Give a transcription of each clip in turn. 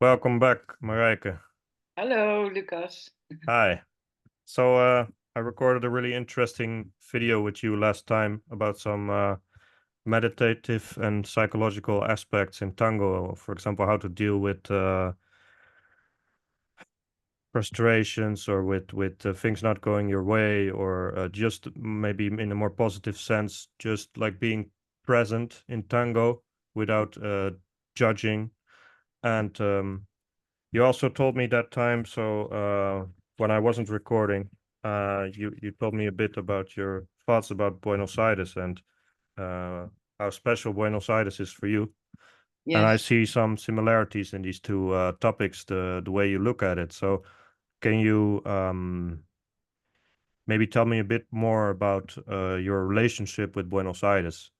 Welcome back, Marijke. Hello, Lucas. Hi. So, I recorded a really interesting video with you last time about some meditative and psychological aspects in tango. For example, how to deal with frustrations or with things not going your way, or just maybe in a more positive sense, just like being present in tango without judging. And you also told me that time, so when I wasn't recording, you told me a bit about your thoughts about Buenos Aires and uh, how special Buenos Aires is for you. And I Yes. see some similarities in these two topics, the way you look at it. So can you maybe tell me a bit more about your relationship with Buenos Aires?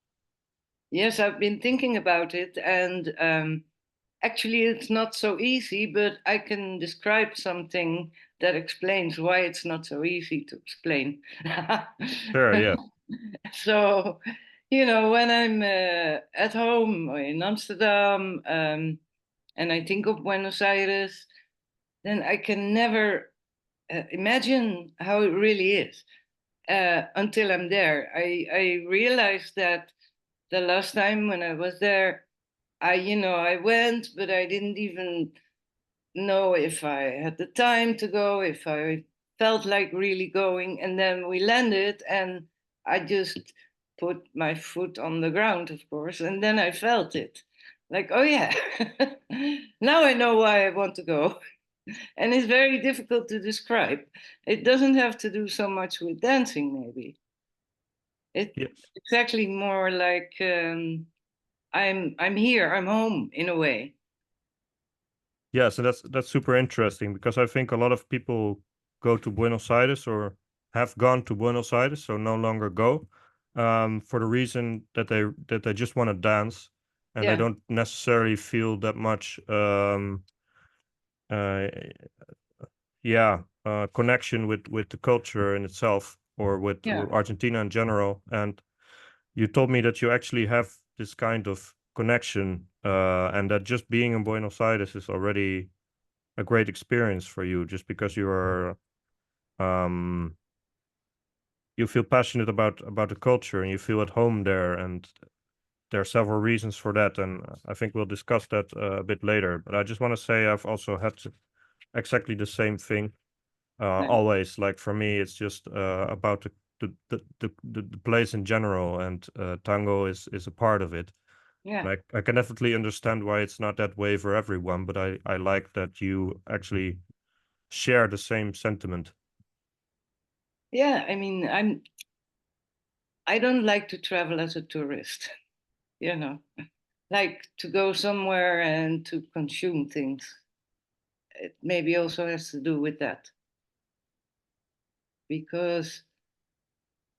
Yes, I've been thinking about it, and actually, it's not so easy, but I can describe something that explains why it's not so easy to explain. Sure, yeah. So, when I'm at home or in Amsterdam, and I think of Buenos Aires, then I can never imagine how it really is until I'm there. I realized that the last time when I was there, I went, but I didn't even know if I had the time to go, if I felt like really going. And then we landed, and I just put my foot on the ground, of course, and then I felt it. Like, oh yeah, now I know why I want to go. And it's very difficult to describe. It doesn't have to do so much with dancing, maybe. It's Yes. exactly more like I'm here, I'm home in a way. Yes, and that's super interesting because I think a lot of people go to Buenos Aires or have gone to Buenos Aires, so no longer go, for the reason that they just want to dance, and they Yeah, don't necessarily feel that much, uh, yeah, connection with the culture in itself or with yeah, Argentina in general. And you told me that you actually have this kind of connection, and that just being in Buenos Aires is already a great experience for you just because um you feel passionate about the culture and you feel at home there, and there are several reasons for that, and I think we'll discuss that a bit later. But I just want to say I've also had exactly the same thing, thanks. always. Like for me it's just about the place in general, and tango is a part of it. Yeah, And I can definitely understand why it's not that way for everyone, but I like that you actually share the same sentiment. yeah. I mean, I don't like to travel as a tourist, you know, like to go somewhere and to consume things. It maybe also has to do with that because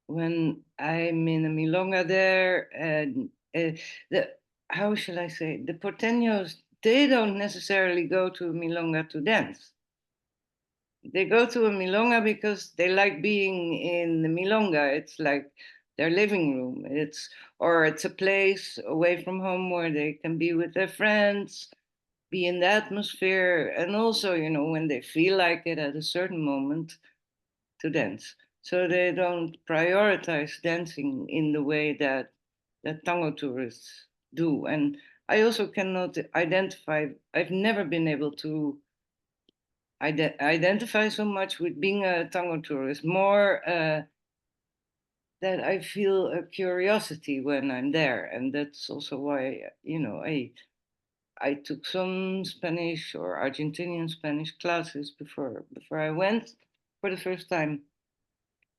when I'm in a milonga there, and the how shall I say, the Porteños, they don't necessarily go to a milonga to dance. They go to a milonga because they like being in the milonga. It's like their living room. It's a place away from home where they can be with their friends, be in the atmosphere, and also, when they feel like it at a certain moment, to dance. So they don't prioritize dancing in the way that tango tourists do. And I also cannot identify. I've never been able to identify so much with being a tango tourist. More that I feel a curiosity when I'm there, and that's also why I took some Spanish or Argentinian Spanish classes before I went for the first time,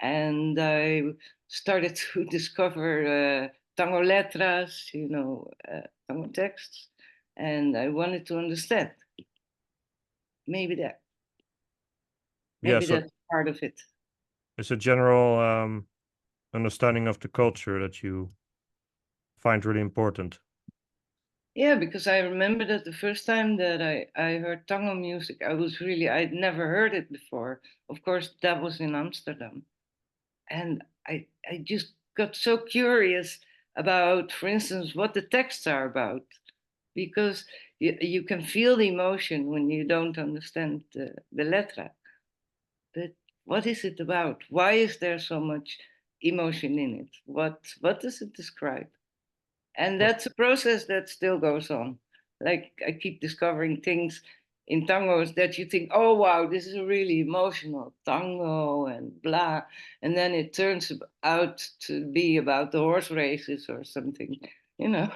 and I started to discover tango letras, tango texts, and I wanted to understand. Maybe that, Yeah, maybe so that's part of it. it's a general understanding of the culture that you find really important. Yeah, because I remember that the first time that I heard tango music, I'd never heard it before. Of course, that was in Amsterdam. And I just got so curious about, for instance, what the texts are about. because you can feel the emotion when you don't understand the letra. But what is it about? Why is there so much emotion in it? What does it describe? And Well, that's a process that still goes on. Like I keep discovering things in tangos that you think, oh wow, this is a really emotional tango and blah, and then it turns out to be about the horse races or something, you know,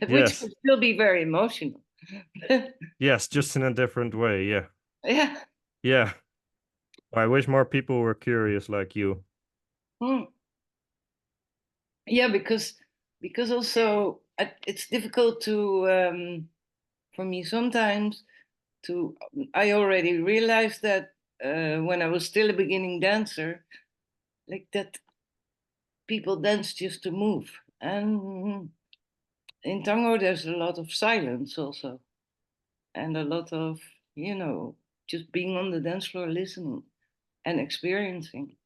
which yes, can still be very emotional. yes, just in a different way. Yeah, Yeah. yeah. I wish more people were curious like you. Mm. Yeah, because also it's difficult to for me sometimes to I already realized that when I was still a beginning dancer, like that people dance just to move. And in tango there's a lot of silence also, and a lot of, you know, just being on the dance floor listening and experiencing.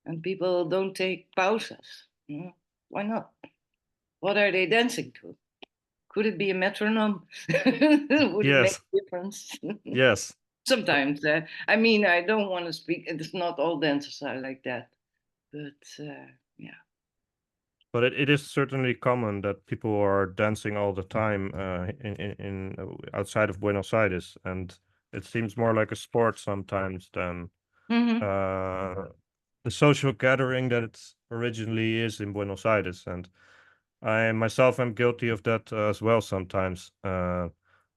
And people don't take pauses. You know? Why not? What are they dancing to? Could it be a metronome? Would it make Yes, a difference? yes. Uh, Sometimes. I mean, I don't want to speak. It's not all dancers are like that, but yeah. But it is certainly common that people are dancing all the time in outside of Buenos Aires, and it seems more like a sport sometimes than Hmm. uh, the social gathering that it originally is in Buenos Aires. And I myself am guilty of that as well sometimes,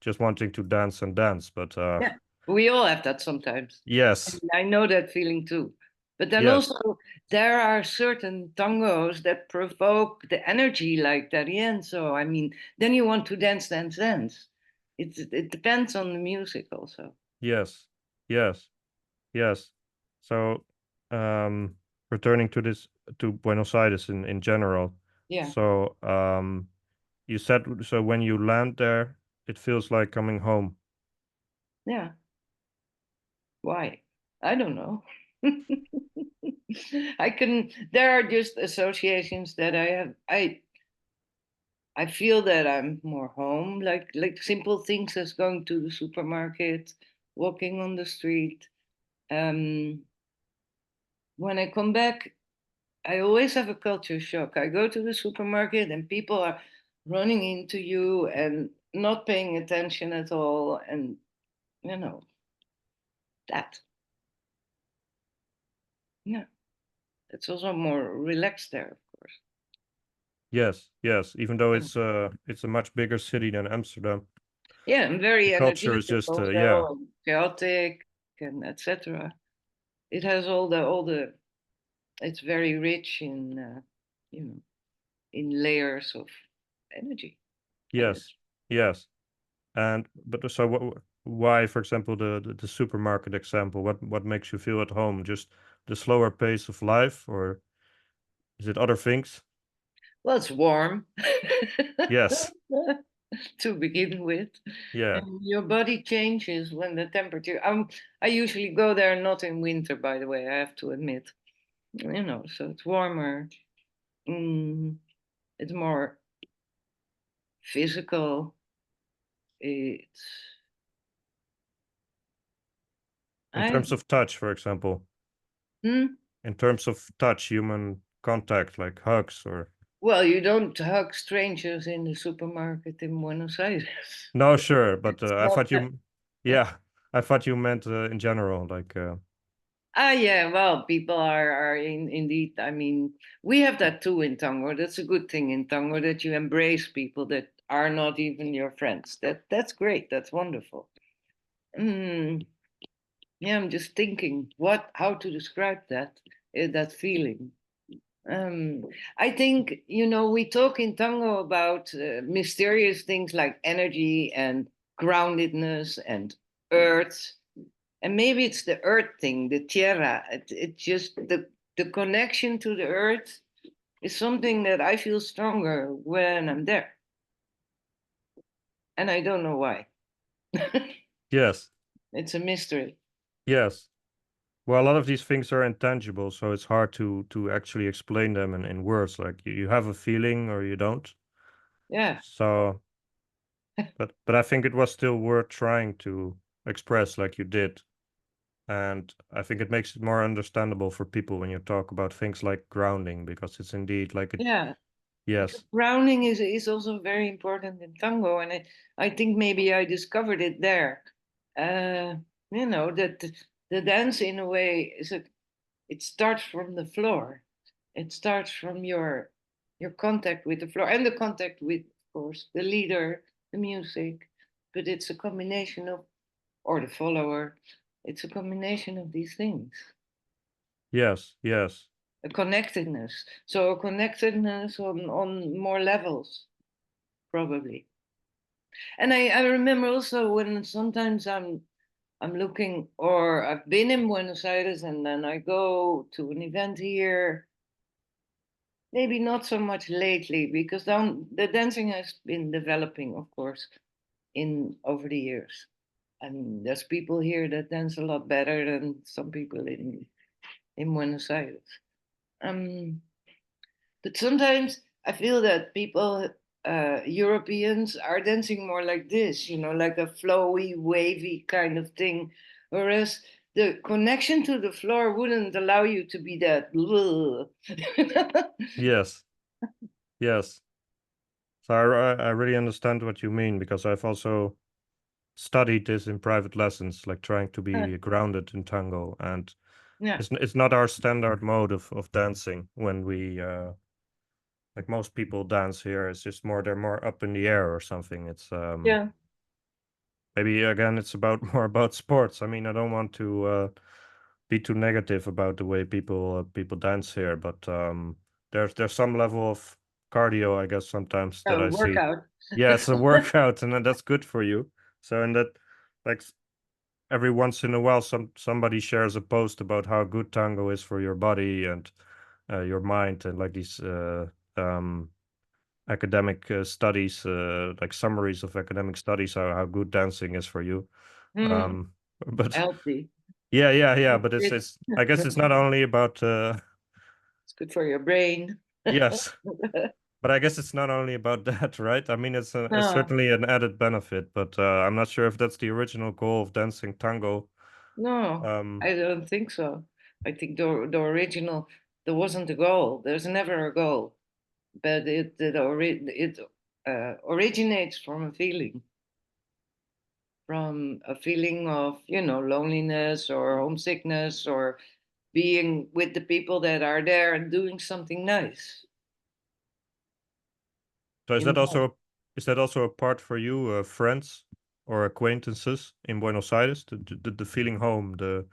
just wanting to dance and dance. But Yeah, we all have that sometimes. And yes, I know that feeling too. But then yes, also, there are certain tangos that provoke the energy like that. Yeah. So, I mean, then you want to dance, dance, dance. It depends on the music also. yes, yes, yes. So, um, returning to this to Buenos Aires in general. Yeah. So, you said so when you land there, it feels like coming home. Yeah. Why? I don't know. There are just associations that I have. I feel that I'm more home, like simple things as going to the supermarket, walking on the street. Um, when I come back, I always have a culture shock. I go to the supermarket and people are running into you and not paying attention at all, and you know that. Yeah, it's also more relaxed there, of course. Yes, yes. Even though Yeah, it's a much bigger city than Amsterdam, yeah, and the very culture is energetic just yeah, also, and chaotic, and etc. It has all the. It's very rich in, you know, in layers of energy. yes, Energy. yes. And but so why, for example, the supermarket example? What makes you feel at home? Just the slower pace of life, or is it other things? Well, it's warm Yes, to begin with, yeah, and your body changes when the temperature. I usually go there not in winter, by the way. I have to admit, you know, so it's warmer. Mm, it's more physical. It's in I. terms of touch, for example, Hmm? in terms of touch, human contact, like hugs or Well, you don't hug strangers in the supermarket in Buenos Aires. no, sure, but It's I not thought you, yeah, I thought you meant in general, like yeah, well, people are indeed. I mean, we have that too in tango. That's a good thing in tango that you embrace people that are not even your friends. That's great. That's wonderful. Mm, yeah, I'm just thinking how to describe that feeling. Um, I think, you know, we talk in tango about mysterious things like energy and groundedness and earth, and maybe it's the earth thing, the tierra. It's just the connection to the earth is something that I feel stronger when I'm there, and I don't know why. yes, It's a mystery. yes. Well, a lot of these things are intangible, so it's hard to actually explain them in words. Like you have a feeling or you don't. Yeah. So but I think it was still worth trying to express like you did. And I think it makes it more understandable for people when you talk about things like grounding, because it's indeed like it. Yeah, because Yes, grounding is also very important in tango, and I think maybe I discovered it there. Uh, that the dance in a way it starts from the floor. It starts from your contact with the floor and the contact with, of course, the leader, the music. But it's a combination of, or the follower. It's a combination of these things. yes, yes. A connectedness. So a connectedness on more levels, probably. And I remember also when sometimes I'm looking, or I've been in Buenos Aires and then I go to an event here. Maybe not so much lately because the dancing has been developing, of course, in over the years. I mean, there's people here that dance a lot better than some people in Buenos Aires. Um, but sometimes I feel that people, Europeans, are dancing more like this, like a flowy, wavy kind of thing, whereas the connection to the floor wouldn't allow you to be that. Yes, yes. So I really understand what you mean, because I've also studied this in private lessons, like trying to be grounded in tango, and Yeah, it's not our standard mode of dancing when we like most people dance here. It's just more they're more up in the air or something. It's yeah. maybe again it's about more about sports. I mean, I don't want to be too negative about the way people dance here, but there's some level of cardio, I guess, sometimes that I see. Workout. Yeah, it's a workout, and then that's good for you. So, and that, like, every once in a while, somebody shares a post about how good tango is for your body and your mind, and like these um, academic studies, like summaries of academic studies, how good dancing is for you. Mm, Um, but healthy. yeah, yeah, yeah. But It's it's I guess it's not only about good for your brain. yes, but I guess it's not only about that, right? I mean, it's No, certainly an added benefit, but I'm not sure if that's the original goal of dancing tango. no, Um, I don't think so. I think the original, there wasn't a goal. There's never a goal, but it originates from a feeling, of loneliness or homesickness or being with the people that are there and doing something nice so in life. is that also a part for you, friends or acquaintances in Buenos Aires, the feeling home, the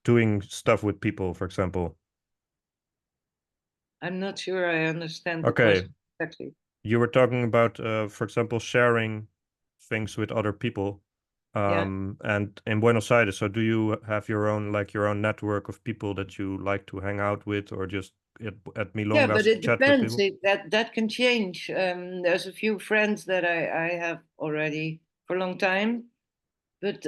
doing stuff with people, for example? I'm not sure I understand the Okay, question exactly. you were talking about, for example, sharing things with other people, Yeah. and in Buenos Aires. So, do you have your own network of people that you like to hang out with, or just at Yeah, but milongas it chat with depends. people? That can change. There's a few friends that I have already for a long time, but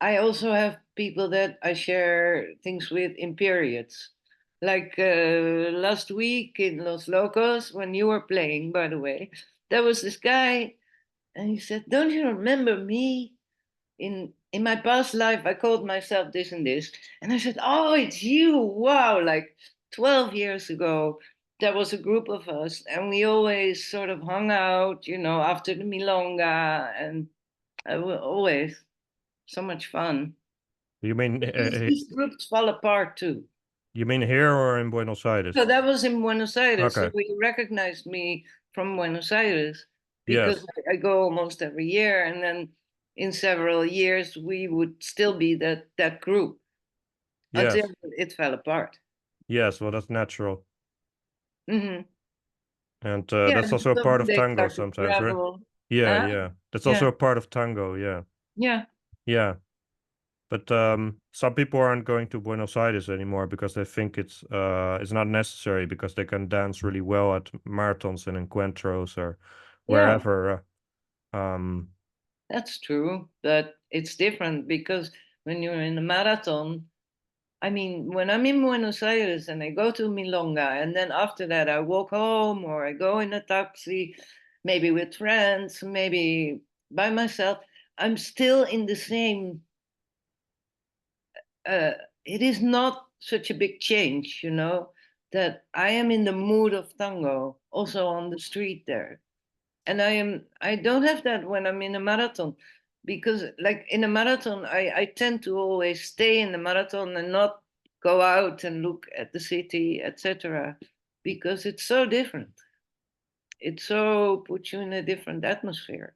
I also have people that I share things with in periods. Like last week in Los Locos, when you were playing, by the way, there was this guy, and he said, "Don't you remember me? In my past life I called myself this and this." And I said, "Oh, it's you. Wow, like 12 years ago there was a group of us and we always sort of hung out, after the milonga, and always so much fun. You mean But these groups fall apart too. you mean here or in Buenos So Aires? that was in Buenos Aires, so Okay. he recognized me from Buenos Aires because Yes. I go almost every year, and then in several years we would still be that group until Yes. it fell apart. Yes. Well, that's natural, Hmm. and Yeah, that's also a because part of they tango start to sometimes, right? travel. Yeah. Huh? Yeah. That's also Yeah, a part of tango. Yeah. yeah, Yeah. But some people aren't going to Buenos Aires anymore because they think it's not necessary, because they can dance really well at marathons and encuentros or yeah. wherever. That's true, but it's different because when you're in a marathon, I mean, when I'm in Buenos Aires and I go to Milonga, and then after that I walk home or I go in a taxi, maybe with friends, maybe by myself. I'm still in the same. It is not such a big change, that I am in the mood of tango, also on the street there. And I don't have that when I'm in a marathon, because like in a marathon, I tend to always stay in the marathon and not go out and look at the city, etc., because it's so different. It so puts you in a different atmosphere.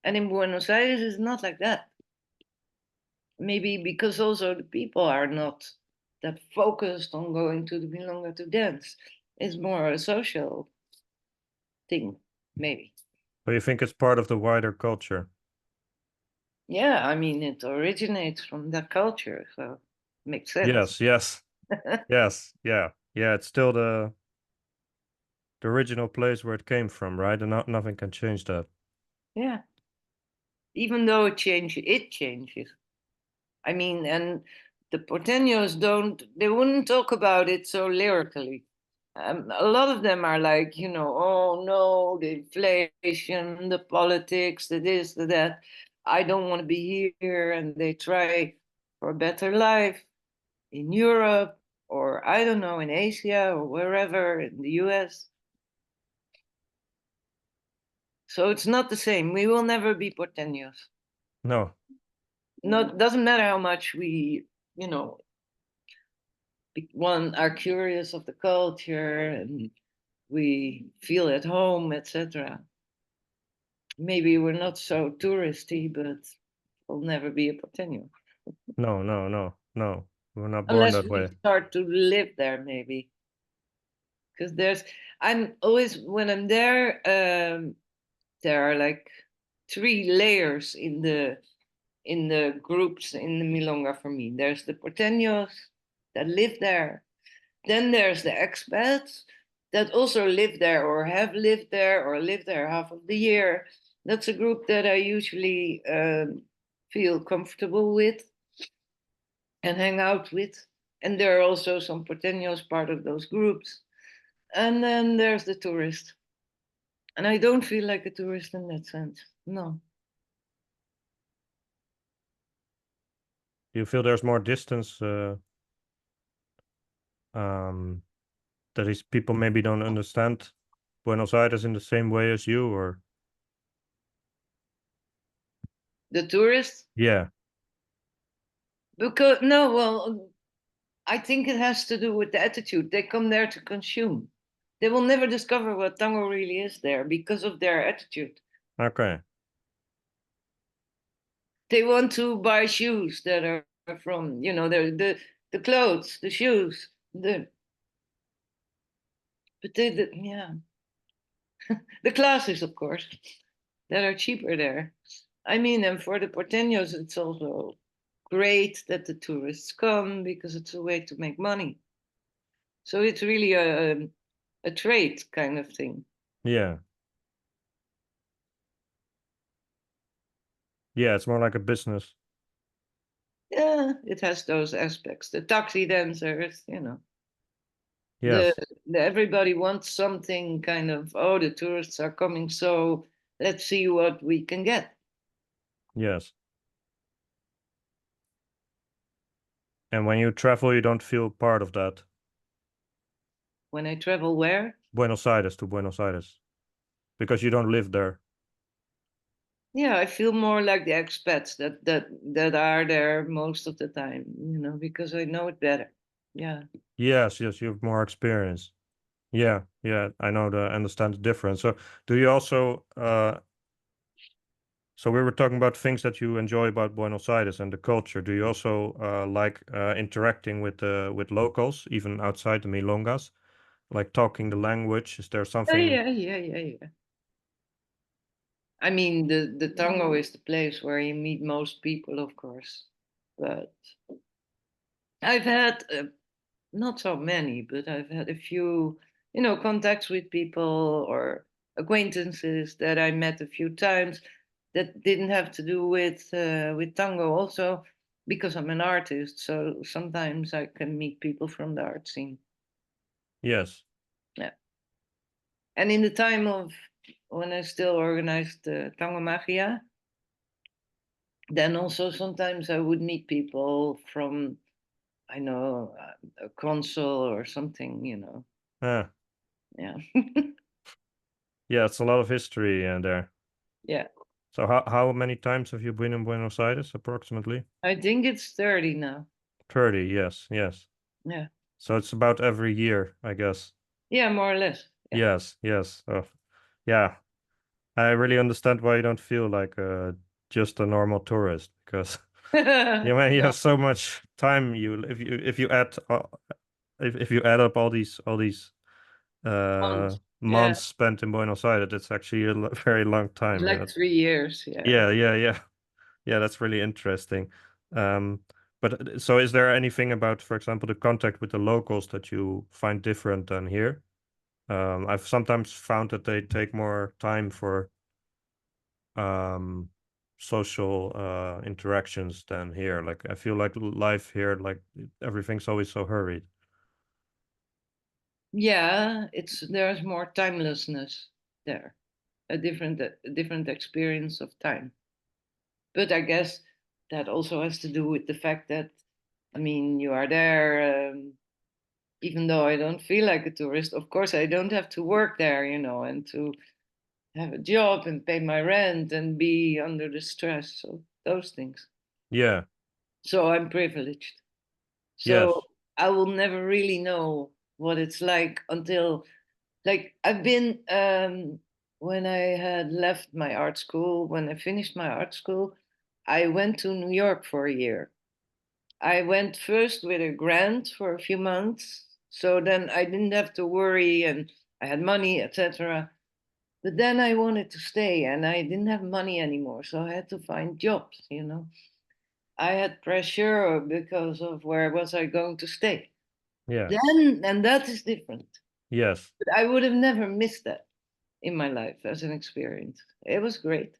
And in Buenos Aires, it's not like that. Maybe because also the people are not that focused on going to the milonga to dance. It's more a social thing, maybe. But you think it's part of the wider culture? Yeah, I mean, it originates from that culture, so it makes sense. Yes, yes, yes, yeah, yeah. It's still the original place where it came from, right? And nothing can change that. Yeah, even though it changes. I mean, and the Porteños they wouldn't talk about it so lyrically. A lot of them are like, oh no, the inflation, the politics, the this, the that. I don't want to be here. And they try for a better life in Europe or I don't know, in Asia or wherever, in the US. So it's not the same. We will never be Porteños. No, No, it doesn't matter how much we, you know, one are curious of the culture and we feel at home, etc. Maybe we're not so touristy, but we'll never be a Porteño no, no, no, no. We're not born unless that we way. start to live there, maybe. Because I'm always when I'm there. There are like three layers in the groups in the milonga for me. There's the Porteños that live there. Then there's the expats that also live there or have lived there or live there half of the year. That's a group that I usually feel comfortable with and hang out with. And there are also some Porteños part of those groups. And then there's the tourist. And I don't feel like a tourist in that sense. No. Do you feel there's more distance? Um, that is, people maybe don't understand Buenos Aires in the same way as you, or The tourists? yeah, Because, no, well, I think it has to do with the attitude. They come there to consume. They will never discover what tango really is there because of their attitude. okay, They want to buy shoes that are from, the clothes, the shoes, yeah, the classes, of course, that are cheaper there. I mean, and for the Porteños, it's also great that the tourists come because it's a way to make money. So it's really a trade kind of thing. yeah, yeah. It's more like a business. Yeah, it has those aspects. The taxi dancers, the, Yes, everybody wants something kind of, oh, the tourists are coming, so let's see what we can get. yes. And when you travel, you don't feel part of that. When I travel where? Buenos Aires to Buenos Aires, because you don't live there. Yeah, I feel more like the expats that are there most of the time, because I know it better. Yeah. Yes, yes, you have more experience. Yeah, yeah, I know understand the difference. So, do you also so we were talking about things that you enjoy about Buenos Aires and the culture. Do you also like interacting with locals, even outside the milongas, like talking the language? Is there Oh, something? yeah, yeah, yeah, yeah. I mean, the tango is the place where you meet most people, of course. But I've had not so many, but I've had a few, contacts with people or acquaintances that I met a few times that didn't have to do with tango. Also, because I'm an artist, so sometimes I can meet people from the art scene. Yes, Yeah, and in the time of when I still organized Tango Magia. Then also sometimes I would meet people from, I know, a consul or something, you know. Ah, Yeah. yeah, it's a lot of history there. Yeah. So how many times have you been in Buenos Aires approximately? I think it's 30 now. 30, yes, yes. Yeah. So it's about every year, I guess. Yeah, more or less. Yeah. Yes, yes. Yeah, I really understand why you don't feel like just a normal tourist because you No, have so much time. You if you add if you add up all these months. Yeah. months spent in Buenos Aires, it's actually a very long It's time. like 3 years. Yeah. Yeah, yeah, yeah, yeah. That's really interesting. Um, but so, is there anything about, for example, the contact with the locals that you find different than here? I've sometimes found that they take more time for um social interactions than here. Like I feel like life here, like everything's always so hurried. Yeah, there's more timelessness there. A different experience of time. But I guess that also has to do with the fact that, I mean, you are there, even though I don't feel like a tourist. Of course, I don't have to work there, and to have a job and pay my rent and be under the stress. So those things. Yeah. So I'm privileged. So Yes. I will never really know what it's like until, like, I've been, when I had left my art school, when I finished my art school, I went to New York for a year. I went first with a grant for a few months, so then I didn't have to worry and I had money, etc. But then I wanted to stay and I didn't have money anymore, so I had to find jobs. I had pressure because of where was I going to stay. Yeah. Then, and that is different. Yes. But I would have never missed that in my life as an experience. It was great.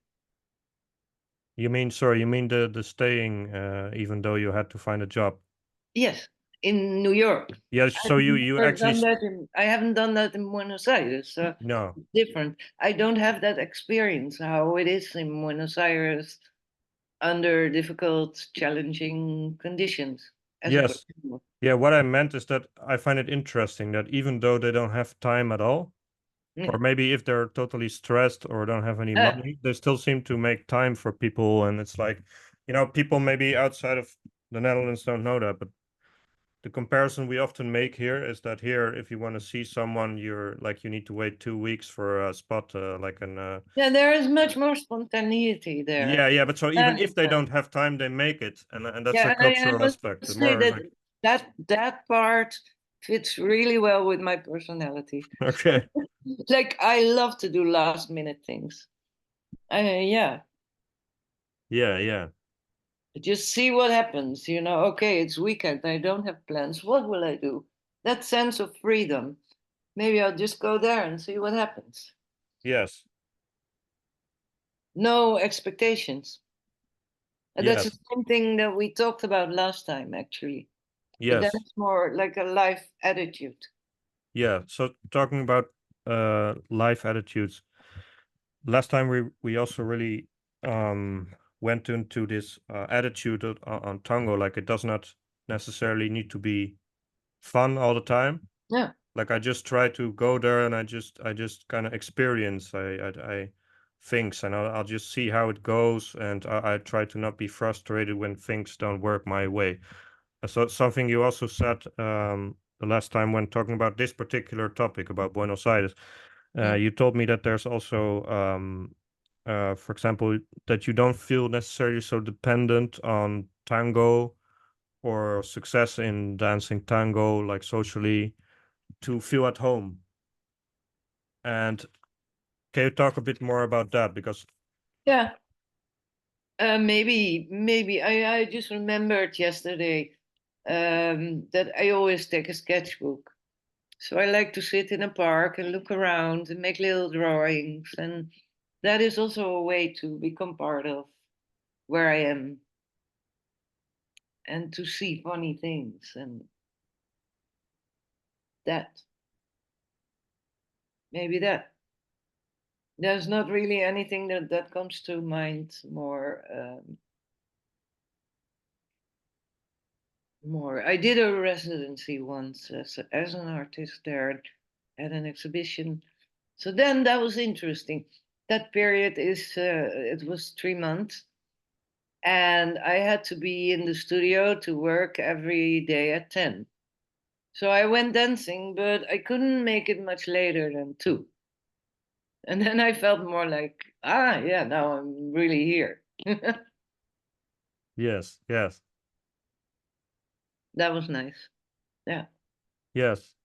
You mean, sorry, you mean the staying, even though you had to find a job? Yes, in New York. Yes. So you Never actually done that I haven't done that in Buenos Aires, so no. it's different. I don't have that experience how it is in Buenos Aires under difficult, challenging conditions as a Yes. professional. Yeah. What I meant is that I find it interesting that even though they don't have time at all, or Yeah. maybe if they're totally stressed or don't have any Ah, money, they still seem to make time for people. And it's like, people maybe outside of the Netherlands don't know that, but the comparison we often make here is that here, if you want to see someone, you need to wait 2 weeks for a spot, like an yeah, there is much more spontaneity there. yeah, yeah. But so even That if is they nice. don't have time, they make it, and that's a Yeah, and I cultural must aspect. say More that like that part fits really well with my personality. okay, Like I love to do last minute things. Yeah, yeah, yeah, just see what happens. Okay, it's weekend. I don't have plans. What will I do? That sense of freedom. Maybe I'll just go there and see what happens. yes, No expectations. And that's the yes, same thing that we talked about last time, actually. But then yes, it's more like a life attitude. yeah. So talking about life attitudes, last time we also really went into this attitude on tango, like it does not necessarily need to be fun all the time. Yeah. Like I just try to go there and I just kind of experience I things, and I'll just see how it goes, and I try to not be frustrated when things don't work my way. So something you also said the last time when talking about this particular topic about Buenos Aires, Mm. you told me that there's also for example, that you don't feel necessarily so dependent on tango or success in dancing tango, like socially, to feel at home. And can you talk a bit more about that? Because Yeah. Maybe. I just remembered yesterday that I always take a sketchbook. So I like to sit in a park and look around and make little drawings. And that is also a way to become part of where I am and to see funny things and that. Maybe that. There's not really anything that comes to mind more. More. I did a residency once as an artist there at an exhibition. So then that was interesting. That period it was 3 months, and I had to be in the studio to work every day at 10. So I went dancing, but I couldn't make it much later than 2. And then I felt more like, yeah, now I'm really here. Yes, yes, That was nice. Yeah. yes.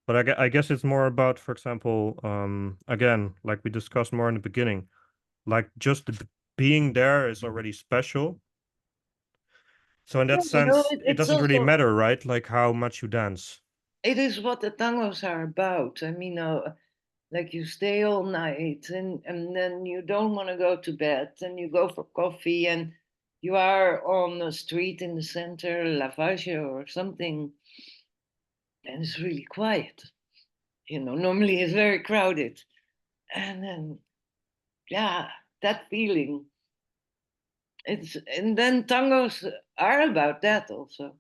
But I guess it's more about, for example, again, like we discussed more in the beginning, like just being there is already special. So in Yeah, that sense, it it's doesn't really also, matter, right? Like how much you dance. it is what the tangos are about. I mean, like you stay all night and then you don't want to go to bed and you go for coffee and you are on the street in the center, Lavage or something, and it's really quiet. Normally it's very crowded. And then, yeah, that feeling. And then tangos are about that also.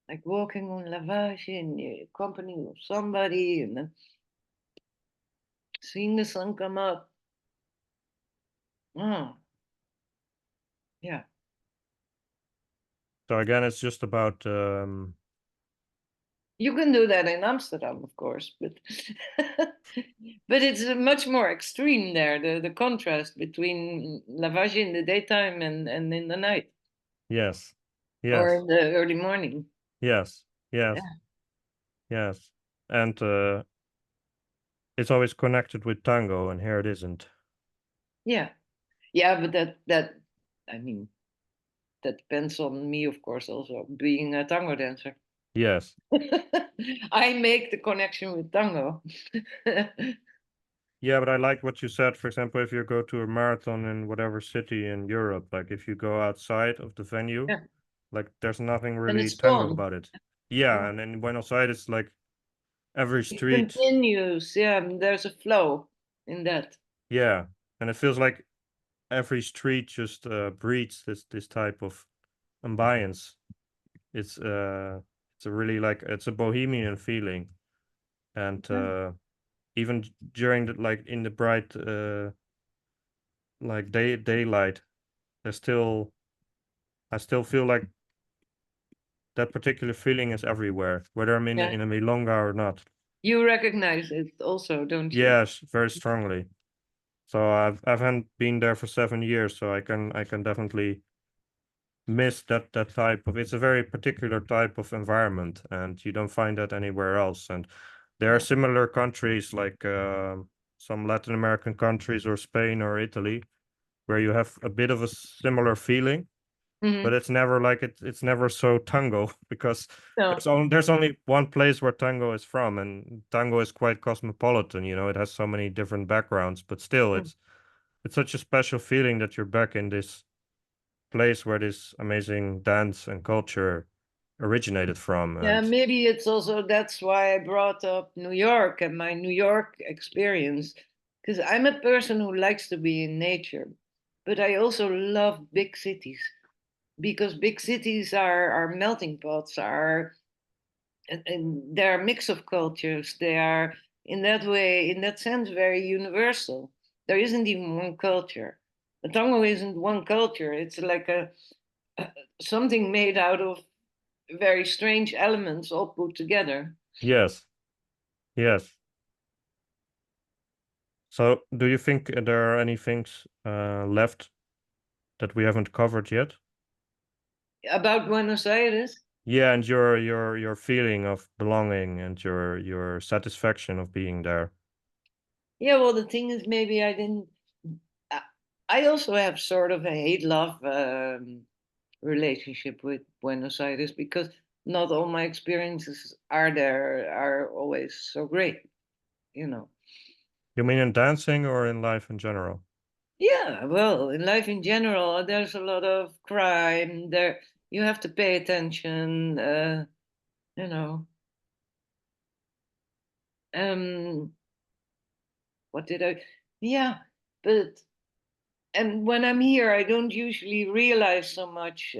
Like walking on Lavage in the company of somebody and then seeing the sun come up. Oh, yeah. So again, it's just about You can do that in Amsterdam, of course, but but it's much more extreme there. The contrast between Lavage in the daytime and in the night yes, or yes, in the early morning. yes, yes, Yeah, yes. And it's always connected with tango, and here it isn't. yeah, yeah. But I mean, that depends on me, of course, also being a tango dancer. Yes. I make the connection with tango. Yeah, but I like what you said. For example, if you go to a marathon in whatever city in Europe, like if you go outside of the venue, Yeah, like there's nothing and really it's tango fun. about it. Yeah, Yeah. and in Buenos Aires, like every It street, continues. Yeah, there's a flow in that. yeah, and it feels like every street just breeds this type of ambience. It's it's a really like it's a bohemian feeling, and Yeah. even during the like in the bright like daylight, there's still I still feel like that particular feeling is everywhere, whether I'm Yeah. in a milonga or not. You recognize it also, don't you? Yes, very strongly. So I haven't been there for 7 years, so I can definitely miss that type of. It's a very particular type of environment, and you don't find that anywhere else. And there are Yeah. similar countries like some Latin American countries or Spain or Italy where you have a bit of a similar feeling, but Hmm. it's never like it's never so tango because No. there's only one place where tango is from, and tango is quite cosmopolitan. You know, it has so many different backgrounds, but still, Mm. it's such a special feeling that you're back in this place where this amazing dance and culture originated from. Yeah, And maybe it's also that's why I brought up New York and my New York experience. Because I'm a person who likes to be in nature, but I also love big cities because big cities are melting pots, and they're a mix of cultures. They are, in that way, in that sense, very universal. There isn't even one culture. The tango isn't one culture. It's like a something made out of very strange elements all put together. yes, yes. So, do you think there are any things left that we haven't covered yet? About Buenos Aires, Yeah, and your feeling of belonging and your satisfaction of being there. yeah. Well, the thing is, maybe I didn't. I I also have sort of a hate love relationship with Buenos Aires because not all my experiences are always so great. You know. You mean in dancing or in life in general? Yeah, well, in life in general, there's a lot of crime. There, you have to pay attention. You know, um, what did I? Yeah, but and when I'm here, I don't usually realize so much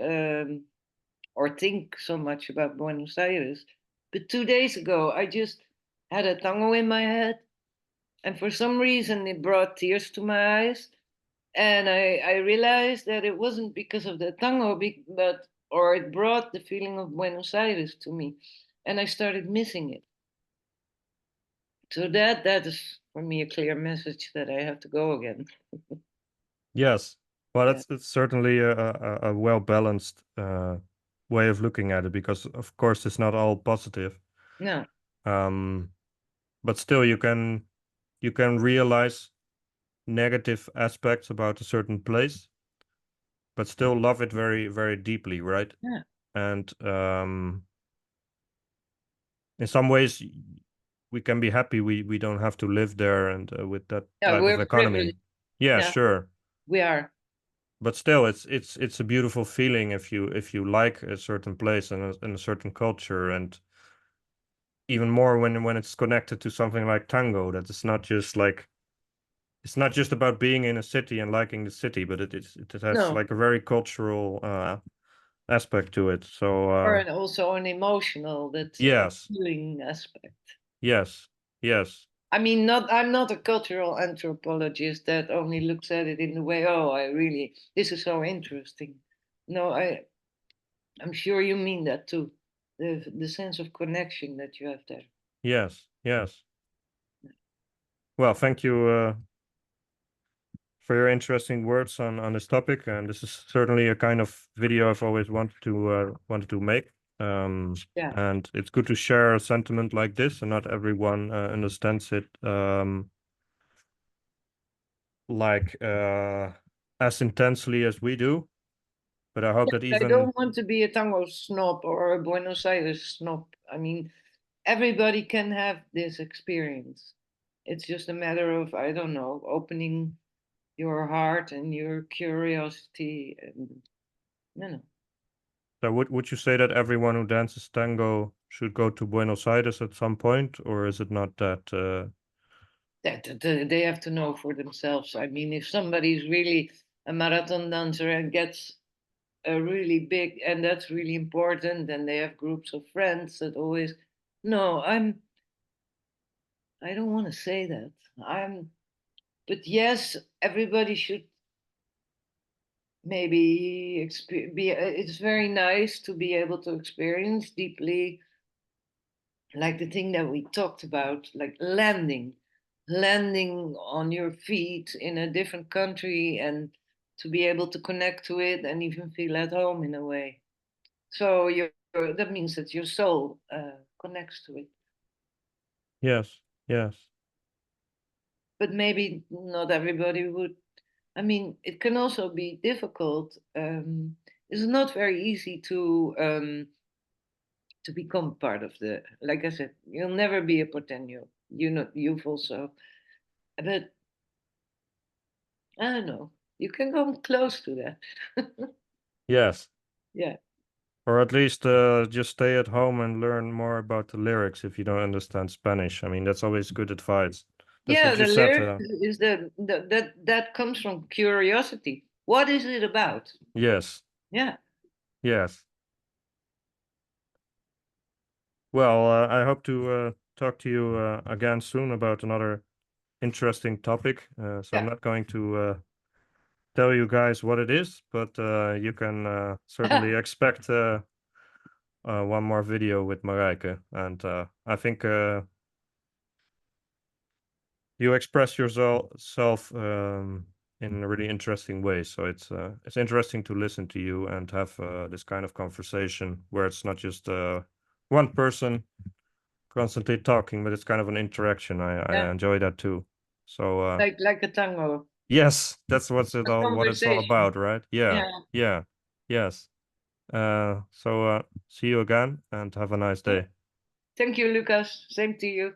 or think so much about Buenos Aires. But 2 days ago, I just had a tango in my head, and for some reason, it brought tears to my eyes. And I realized that it wasn't because of the tango, but or it brought the feeling of Buenos Aires to me, and I started missing it. So that is for me a clear message that I have to go again. Yes. Well, Yeah. it's certainly a well balanced way of looking at it, because of course it's not all positive. No. Um, but still, you can realize negative aspects about a certain place, but still love it very, very deeply, right? Yeah. And in some ways, we can be happy we don't have to live there and with that Yeah. type of We're economy. privileged. Yeah, Yeah. sure. We are. But still, it's a beautiful feeling if you like a certain place and a certain culture, and even more when it's connected to something like tango, that it's not just like it's not just about being in a city and liking the city, but it has No. like a very cultural aspect to it. So Or also an emotional, that yes, feeling aspect. yes, yes, I mean, not. I'm not a cultural anthropologist that only looks at it in the way, oh, I really, this is so interesting. No, I'm sure you mean that too. The sense of connection that you have there. yes, yes. Well, thank you for your interesting words on this topic, and this is certainly a kind of video I've always wanted to make. Um, Yeah. and it's good to share a sentiment like this, and not everyone understands it like as intensely as we do. But I hope that I even don't want to be a tango snob or a Buenos Aires snob. I mean, everybody can have this experience. It's just a matter of, I don't know, opening your heart and your curiosity. And no, no. so would you say that everyone who dances tango should go to Buenos Aires at some point, or is it not that? That they have to know for themselves. I mean, if somebody's really a marathon dancer and gets a really big, and that's really important, and they have groups of friends that always, no, I don't want to say that. But yes, everybody should maybe be. It's very nice to be able to experience deeply, like the thing that we talked about, like landing on your feet in a different country, and to be able to connect to it and even feel at home in a way. So that means that your soul connects to it. Yes, yes, But maybe not everybody would. I mean, it can also be difficult. It's not very easy to become part of the. Like I said, you'll never be a Porteño. You know, you've also, but I don't know. You can come close to that. yes. Yeah. Or at least just stay at home and learn more about the lyrics if you don't understand Spanish. I mean, that's always good advice. That's Yeah, what you the said. lyric is that comes from curiosity. What is it about? Yes, Yeah. yes. Well, I hope to talk to you again soon about another interesting topic. So I'm Yeah. not going to tell you guys what it is, but you can certainly expect one more video with Marijke. And I think you express yourself in a really interesting way. So it's interesting to listen to you and have this kind of conversation where it's not just one person constantly talking, but it's kind of an interaction. Yeah. I enjoy that too. So Like a tango. yes, that's A what it's all conversation. about, right? Yeah, Yeah. yeah, yes. So see you again and have a nice Yeah. day. Thank you, Lucas. Same to you.